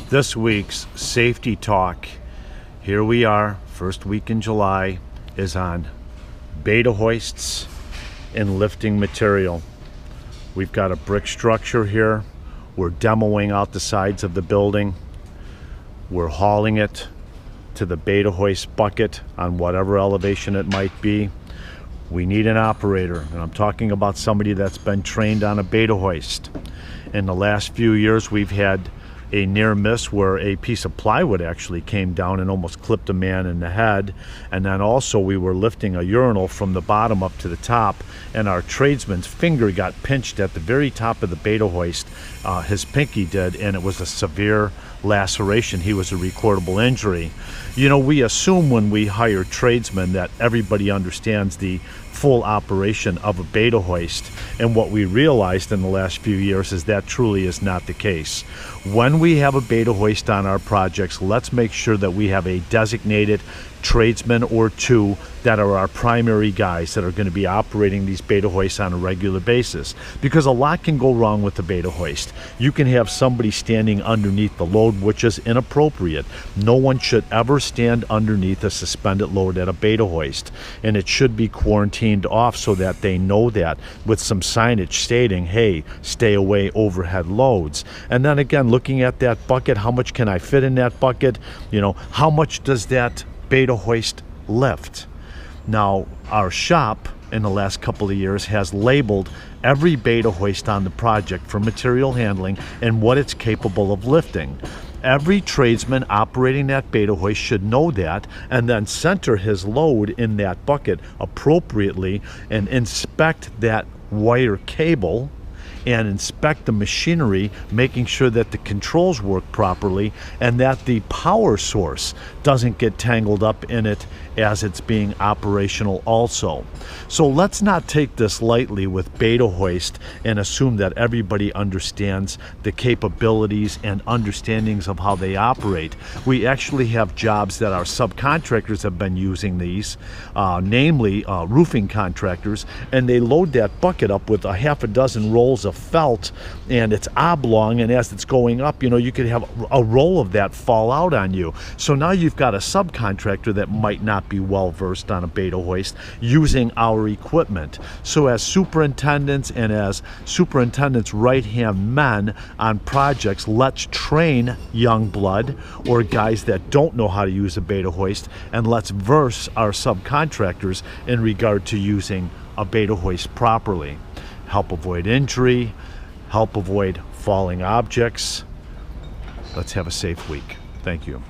This week's Safety Talk, here we are, first week in July, is on beta hoists and lifting material. We've got a brick structure here. We're demoing out the sides of the building. We're hauling it to the beta hoist bucket on whatever elevation it might be. We need an operator, and I'm talking about somebody that's been trained on a beta hoist. In the last few years, we've had a near miss where a piece of plywood actually came down and almost clipped a man in the head. And then also we were lifting a urinal from the bottom up to the top, and our tradesman's finger got pinched at the very top of the beta hoist. His pinky did, and it was a severe laceration. He was a recordable injury. You know, we assume when we hire tradesmen that everybody understands the full operation of a beta hoist, and what we realized in the last few years is that truly is not the case. When we have a beta hoist on our projects, let's make sure that we have a designated tradesman or two that are our primary guys that are going to be operating these beta hoists on a regular basis, because a lot can go wrong with the beta hoist. You can have somebody standing underneath the load, which is inappropriate. No one should ever stand underneath a suspended load at a beta hoist, and it should be quarantined off so that they know that, with some signage stating, hey, stay away overhead loads. And then again, looking at that bucket, how much can I fit in that bucket? You know, how much does that beta hoist lift? Now, our shop in the last couple of years has labeled every beta hoist on the project for material handling and what it's capable of lifting. Every tradesman operating that beta hoist should know that, and then center his load in that bucket appropriately and inspect that wire cable and inspect the machinery, making sure that the controls work properly and that the power source doesn't get tangled up in it as it's being operational also. So let's not take this lightly with beta hoist and assume that everybody understands the capabilities and understandings of how they operate. We actually have jobs that our subcontractors have been using these, namely roofing contractors, and they load that bucket up with a half a dozen rolls of felt, and it's oblong, and as it's going up, you know, you could have a roll of that fall out on you. So now you've got a subcontractor that might not be well versed on a beta hoist using our equipment. So as superintendents and as superintendents right hand men on projects, let's train young blood or guys that don't know how to use a beta hoist, and let's verse our subcontractors in regard to using a beta hoist properly. Help avoid injury, help avoid falling objects. Let's have a safe week. Thank you.